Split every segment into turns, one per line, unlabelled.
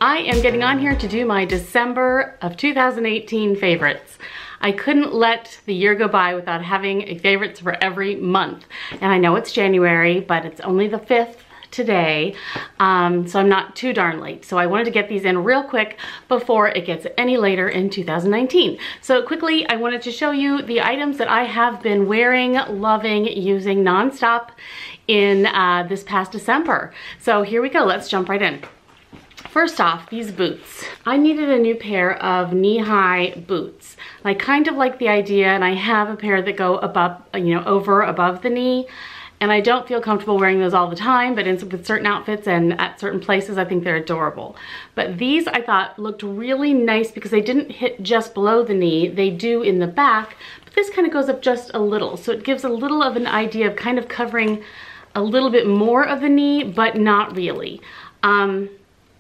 I am getting on here to do my December of 2018 favorites. I couldn't let the year go by without having a favorites for every month. And I know it's January, but it's only the 5th today, so I'm not too darn late. So I wanted to get these in real quick before it gets any later in 2019. So quickly, I wanted to show you the items that I have been wearing, loving, using nonstop in this past December. So here we go, let's jump right in. First off, these boots. I needed a new pair of knee-high boots. I kind of like the idea, and I have a pair that go above, above the knee, and I don't feel comfortable wearing those all the time, but with certain outfits and at certain places, I think they're adorable. But these I thought looked really nice because they didn't hit just below the knee. They do in the back, but this kind of goes up just a little. So it gives a little of an idea of kind of covering a little bit more of the knee, but not really.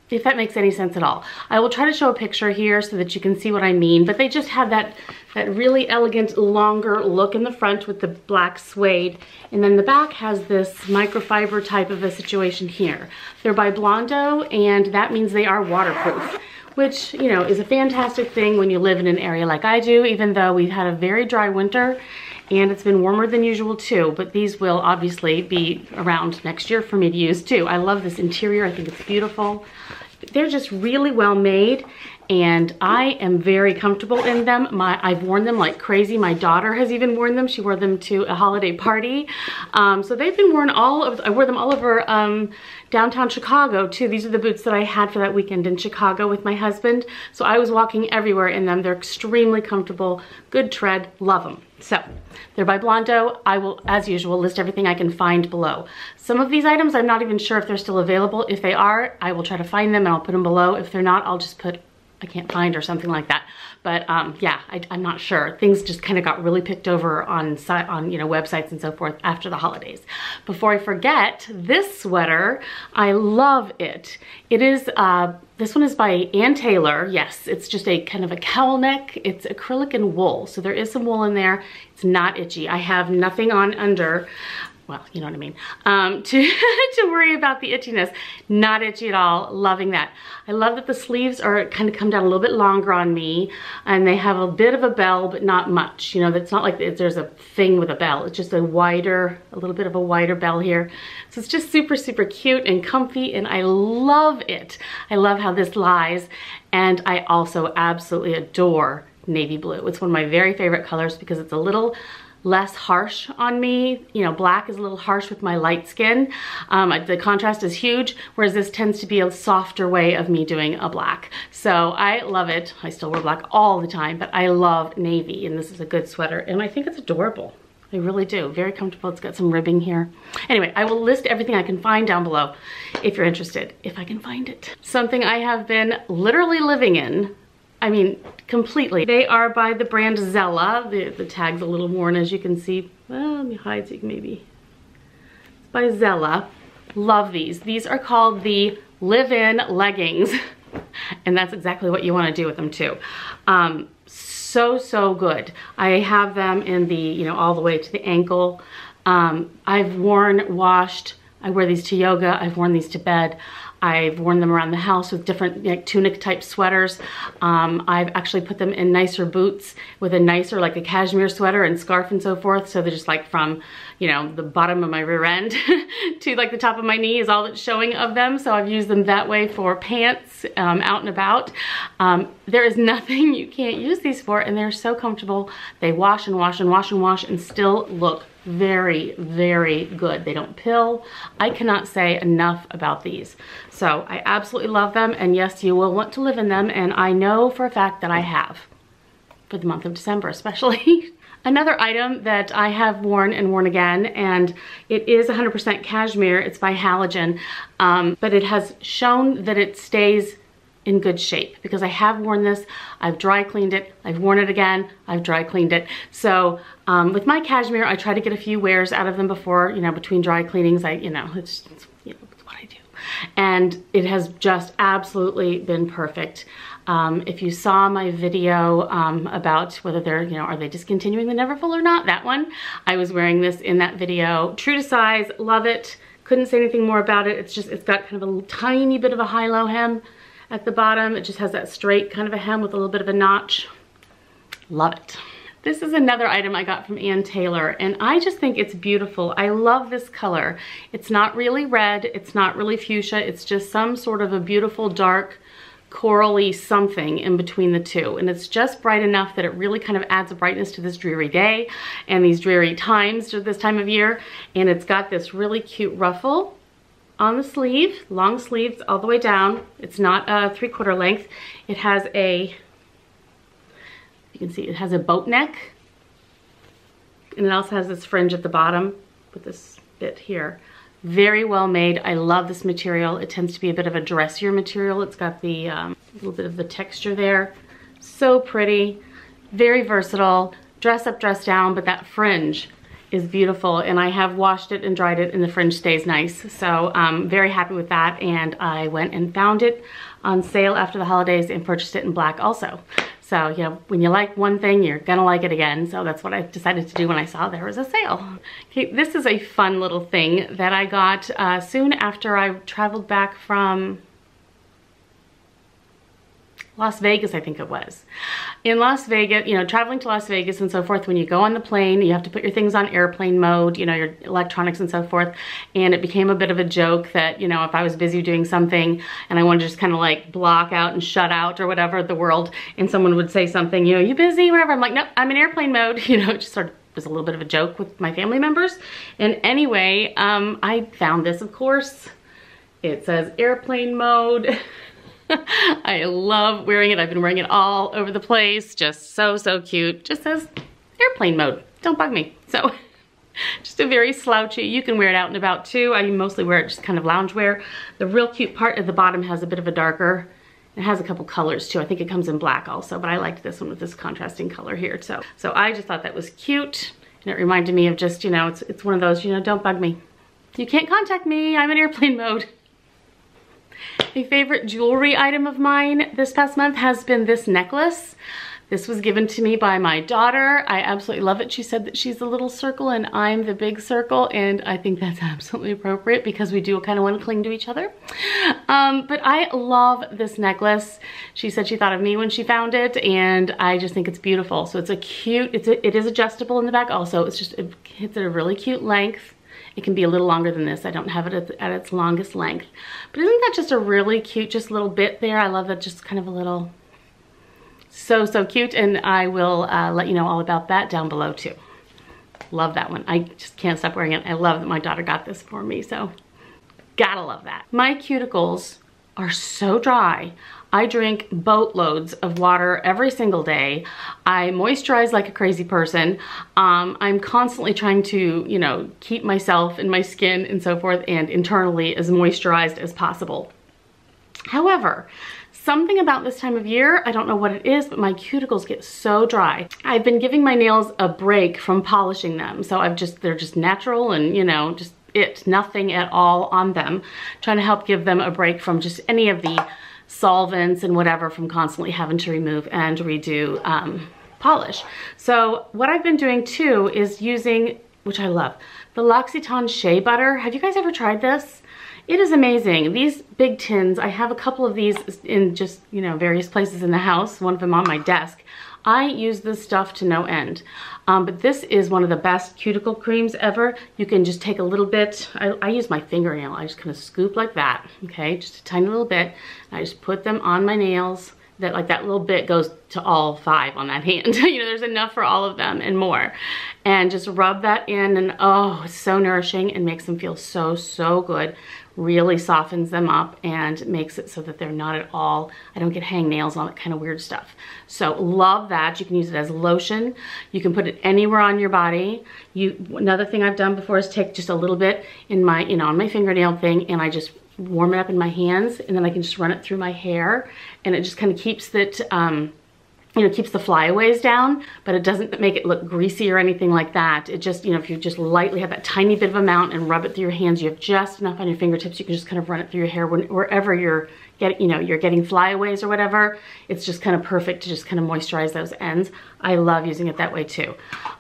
If that makes any sense at all. I will try to show a picture here so that you can see what I mean, but they just have that really elegant, longer look in the front with the black suede, and then the back has this microfiber type of a situation here. They're by Blondo, and that means they are waterproof, which, you know, is a fantastic thing when you live in an area like I do, even though we've had a very dry winter, and it's been warmer than usual too, but these will obviously be around next year for me to use too. I love this interior, I think it's beautiful. They're just really well made, and I am very comfortable in them. I've worn them like crazy. My daughter has even worn them. She wore them to a holiday party. So they've been worn I wore them all over downtown Chicago too. These are the boots that I had for that weekend in Chicago with my husband. So I was walking everywhere in them. They're extremely comfortable, good tread, love them. So they're by Blondo. I will, as usual, list everything I can find below. Some of these items, I'm not even sure if they're still available. If they are, I will try to find them and I'll put them below. If they're not, I'll just put I can't find or something like that. But yeah, I'm not sure. Things just kind of got really picked over on websites and so forth after the holidays. Before I forget, this sweater, I love it. It is, this one is by Ann Taylor. Yes, it's just a kind of a cowl neck. It's acrylic and wool, so there is some wool in there. It's not itchy. I have nothing on under. Well, you know what I mean, to worry about the itchiness. Not itchy at all, loving that. I love that the sleeves are kind of come down a little bit longer on me, and they have a bit of a bell, but not much. You know, it's not like there's a thing with a bell. It's just a little bit of a wider bell here. So it's just super, super cute and comfy, and I love it. I love how this lies, and I also absolutely adore navy blue. It's one of my very favorite colors because it's a little less harsh on me. You know, black is a little harsh with my light skin. The contrast is huge, whereas this tends to be a softer way of me doing a black. So I love it. I still wear black all the time, but I love navy, and this is a good sweater, and I think it's adorable. I really do. Very comfortable. It's got some ribbing here. Anyway, I will list everything I can find down below if you're interested, if I can find it. Something I have been literally living in, I mean, completely. They are by the brand Zella. The tag's a little worn, as you can see. Well, let me hide so you can maybe. It's by Zella. Love these. These are called the live-in leggings. And that's exactly what you want to do with them too. So good. I have them in the, all the way to the ankle. I've washed. I wear these to yoga. I've worn these to bed. I've worn them around the house with different tunic type sweaters. I've actually put them in nicer boots with a nicer, like a cashmere sweater and scarf and so forth. So they're just like from, the bottom of my rear end to like the top of my knee is all that's showing of them. So I've used them that way for pants out and about. There is nothing you can't use these for, and they're so comfortable. They wash and wash and wash and wash and still look very, very good. They don't pill. I cannot say enough about these. So I absolutely love them, and yes, you will want to live in them, and I know for a fact that I have for the month of December especially. Another item that I have worn and worn again, and it is 100% cashmere. It's by Halogen, but it has shown that it stays in good shape because I have worn this, I've dry cleaned it, I've worn it again, I've dry cleaned it. So with my cashmere, I try to get a few wears out of them before, between dry cleanings, it's what I do. And it has just absolutely been perfect. If you saw my video about whether they're, are they discontinuing the Neverfull or not, that one, I was wearing this in that video. True to size, love it. Couldn't say anything more about it. It's got kind of a tiny bit of a high-low hem at the bottom. It just has that straight kind of a hem with a little bit of a notch. Love it. This is another item I got from Ann Taylor, and I just think it's beautiful. I love this color. It's not really red, it's not really fuchsia, it's just some sort of a beautiful dark corally something in between the two, and it's just bright enough that it really kind of adds a brightness to this dreary day and these dreary times to this time of year. And it's got this really cute ruffle on the sleeve, long sleeves all the way down. It's not a 3/4 length. It has a, you can see it has a boat neck, and it also has this fringe at the bottom with this bit here. Very well made. I love this material. It tends to be a bit of a dressier material. It's got the little bit of the texture there. So pretty, very versatile. Dress up, dress down, but that fringe is beautiful, and I have washed it and dried it and the fringe stays nice. So I'm very happy with that, and I went and found it on sale after the holidays and purchased it in black also. So, you know, when you like one thing, you're gonna like it again. So that's what I decided to do when I saw there was a sale. Okay, this is a fun little thing that I got soon after I traveled back from Las Vegas, I think it was. In Las Vegas, you know, traveling to Las Vegas and so forth, when you go on the plane, you have to put your things on airplane mode, you know, your electronics and so forth. And it became a bit of a joke that, you know, if I was busy doing something and I wanted to just kind of like block out and shut out or whatever the world, and someone would say something, you know, you busy, whatever. I'm like, no, I'm in airplane mode. You know, it just sort of was a little bit of a joke with my family members. And anyway, I found this, of course. It says airplane mode. I love wearing it. I've been wearing it all over the place. Just so, so cute. Just says airplane mode. Don't bug me. So just a very slouchy, you can wear it out and about too. I mostly wear it just kind of loungewear. The real cute part at the bottom has a bit of a darker, it has a couple colors too. I think it comes in black also, but I liked this one with this contrasting color here. So I just thought that was cute. And it reminded me of just, you know, it's one of those, you know, don't bug me. You can't contact me. I'm in airplane mode. A favorite jewelry item of mine this past month has been this necklace. This was given to me by my daughter. I absolutely love it. She said that she's the little circle and I'm the big circle, and I think that's absolutely appropriate because we do kind of want to cling to each other. But I love this necklace. She said she thought of me when she found it, and I just think it's beautiful. So it's a cute, it is adjustable in the back also. It's at a really cute length. It can be a little longer than this. I don't have it at its longest length. But isn't that just a really cute, just little bit there? I love that, just kind of a little, so, so cute. And I will let you know all about that down below too. Love that one. I just can't stop wearing it. I love that my daughter got this for me, so gotta love that. My cuticles are so dry. I drink boatloads of water every single day. I moisturize like a crazy person. I'm constantly trying to, you know, keep myself and my skin and so forth and internally as moisturized as possible. However, something about this time of year, I don't know what it is, but my cuticles get so dry. I've been giving my nails a break from polishing them. So they're just natural and, you know, just nothing at all on them. Trying to help give them a break from just any of the solvents and whatever, from constantly having to remove and redo polish. So what I've been doing too is using, which I love, the L'Occitane Shea Butter. Have you guys ever tried this? It is amazing. These big tins, I have a couple of these in just, you know, various places in the house, one of them on my desk. I use this stuff to no end. But this is one of the best cuticle creams ever. You can just take a little bit, I use my fingernail, I just kind of scoop like that, okay? Just a tiny little bit. And I just put them on my nails. That little bit goes to all 5 on that hand. You know, there's enough for all of them and more. And just rub that in, and oh, it's so nourishing and makes them feel so, so good. Really softens them up and makes it so that they're not at all, I don't get hangnails and all that kind of weird stuff. So love that. You can use it as lotion. You can put it anywhere on your body. Another thing I've done before is take just a little bit in my, you know, on my fingernail thing, and I just warm it up in my hands, and then I can just run it through my hair, and it just kind of keeps it, you know, keeps the flyaways down, but it doesn't make it look greasy or anything like that. It just, you know, if you just lightly have that tiny bit of amount and rub it through your hands, you have just enough on your fingertips, you can just kind of run it through your hair wherever you're getting, you know, you're getting flyaways or whatever. It's just kind of perfect to just kind of moisturize those ends. I love using it that way too.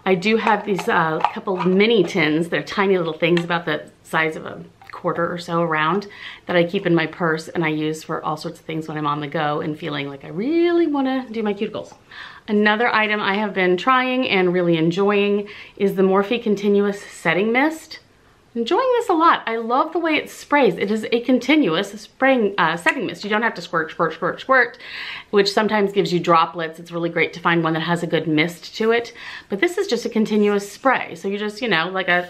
I do have these couple mini tins. They're tiny little things about the size of a quarter or so around that I keep in my purse and I use for all sorts of things when I'm on the go and feeling like I really want to do my cuticles. Another item I have been trying and really enjoying is the Morphe Continuous Setting Mist. Enjoying this a lot. I love the way it sprays. It is a continuous spraying setting mist. You don't have to squirt, squirt, squirt, squirt, which sometimes gives you droplets. It's really great to find one that has a good mist to it. But this is just a continuous spray. So you just, you know, like a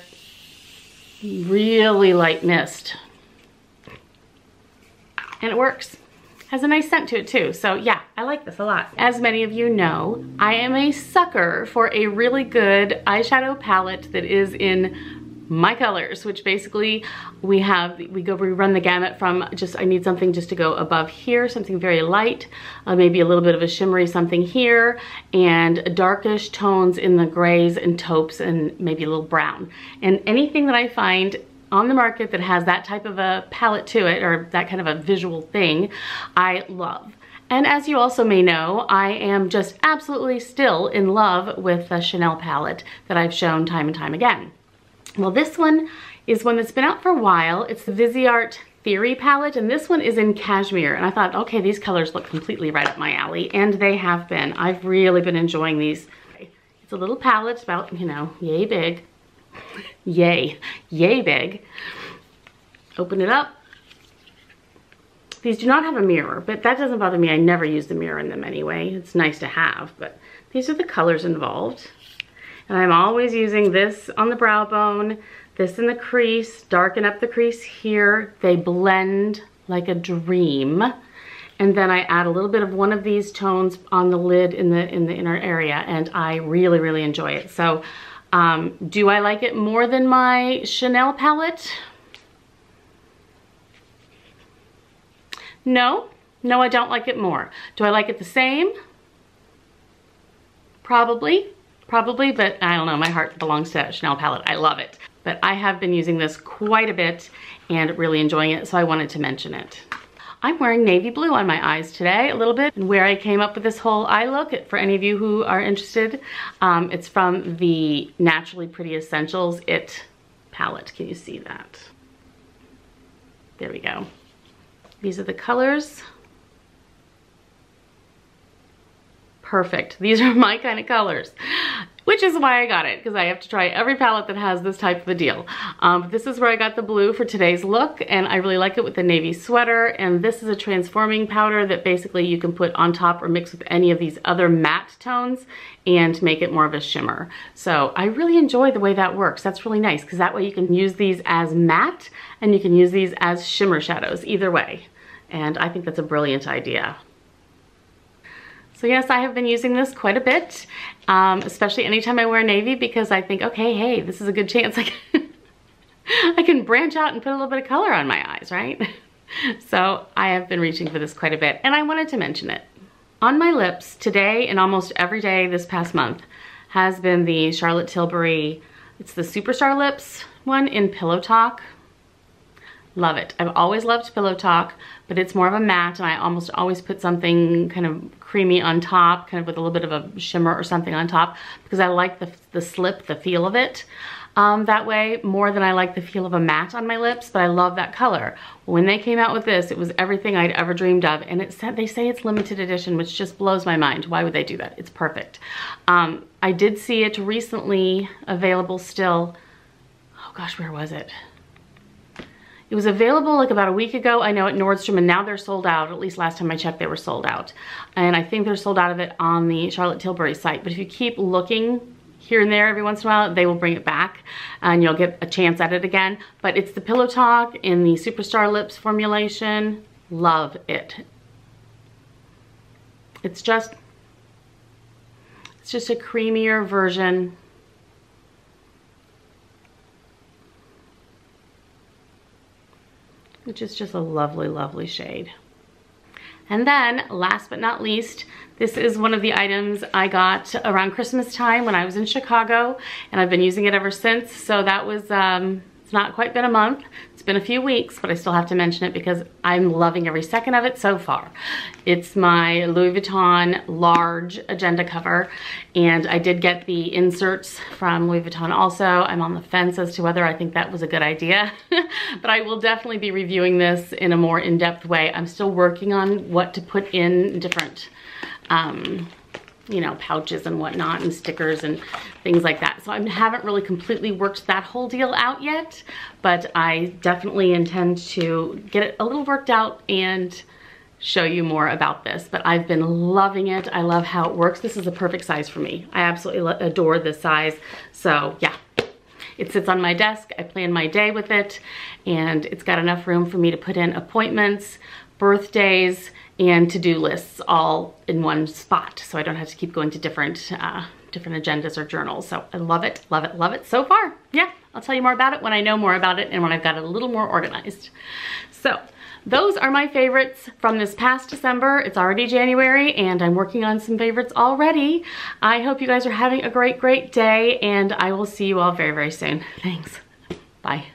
really light mist. And it works. Has a nice scent to it too. So yeah, I like this a lot. As many of you know, I am a sucker for a really good eyeshadow palette that is in my colors, which basically we run the gamut from just, I need something just to go above here, something very light, maybe a little bit of a shimmery something here, and darkish tones in the grays and taupes and maybe a little brown. And anything that I find on the market that has that type of a palette to it, or that kind of a visual thing, I love. And as you also may know, I am just absolutely still in love with the Chanel palette that I've shown time and time again. Well, this one is one that's been out for a while. It's the Viseart Theory palette, and this one is in cashmere. And I thought, okay, these colors look completely right up my alley, and they have been. I've really been enjoying these. It's a little palette, about, you know, yay big. Yay big. Open it up. These do not have a mirror, but that doesn't bother me. I never use the mirror in them anyway. It's nice to have, but these are the colors involved. And I'm always using this on the brow bone, this in the crease, darken up the crease here. They blend like a dream. And then I add a little bit of one of these tones on the lid in the inner area, and I really, really enjoy it. So do I like it more than my Chanel palette? No, I don't like it more. Do I like it the same? Probably, but I don't know, my heart belongs to that Chanel palette. I love it. But I have been using this quite a bit and really enjoying it, so I wanted to mention it. I'm wearing navy blue on my eyes today a little bit, and where I came up with this whole eye look, for any of you who are interested, it's from the Naturally Pretty Essentials It palette. Can you see that? There we go. These are the colors. Perfect. These are my kind of colors, which is why I got it, because I have to try every palette that has this type of a deal. This is where I got the blue for today's look, and I really like it with the navy sweater. And this is a transforming powder that basically you can put on top or mix with any of these other matte tones and make it more of a shimmer. So I really enjoy the way that works. That's really nice, because that way you can use these as matte and you can use these as shimmer shadows, either way. And I think that's a brilliant idea. So yes, I have been using this quite a bit, especially anytime I wear navy, because I think, okay, hey, this is a good chance I can branch out and put a little bit of color on my eyes, right? So I have been reaching for this quite a bit, and I wanted to mention it. On my lips today and almost every day this past month has been the Charlotte Tilbury, it's the Superstar Lips one in Pillow Talk. Love it. I've always loved Pillow Talk, but it's more of a matte, and I almost always put something kind of creamy on top, kind of with a little bit of a shimmer or something on top, because I like the slip, the feel of it that way, more than I like the feel of a matte on my lips, but I love that color. When they came out with this, it was everything I'd ever dreamed of, and they say it's limited edition, which just blows my mind. Why would they do that? It's perfect. I did see it recently available still. Oh gosh, where was it? It was available like about a week ago, I know, at Nordstrom, and now they're sold out. At least last time I checked, they were sold out. And I think they're sold out of it on the Charlotte Tilbury site. But if you keep looking here and there every once in a while, they will bring it back and you'll get a chance at it again. But it's the Pillow Talk in the Superstar Lips formulation. Love it. It's just a creamier version. Which is just a lovely, lovely shade. And then, last but not least, this is one of the items I got around Christmas time when I was in Chicago, and I've been using it ever since. So that was, it's not quite been a month. It's It's been a few weeks, but I still have to mention it because I'm loving every second of it so far. It's my Louis Vuitton large agenda cover, and I did get the inserts from Louis Vuitton also. I'm on the fence as to whether I think that was a good idea, but I will definitely be reviewing this in a more in-depth way. I'm still working on what to put in different, you know, pouches and whatnot and stickers and things like that. So I haven't really completely worked that whole deal out yet, but I definitely intend to get it a little worked out and show you more about this. But I've been loving it. I love how it works. This is a perfect size for me. I absolutely adore this size. So yeah, it sits on my desk. I plan my day with it, and it's got enough room for me to put in appointments, birthdays, and to-do lists all in one spot, so I don't have to keep going to different agendas or journals. So I love it, love it, love it so far. Yeah, I'll tell you more about it when I know more about it and when I've got it a little more organized. So those are my favorites from this past December. It's already January and I'm working on some favorites already. I hope you guys are having a great, great day, and I will see you all very, very soon. Thanks. Bye.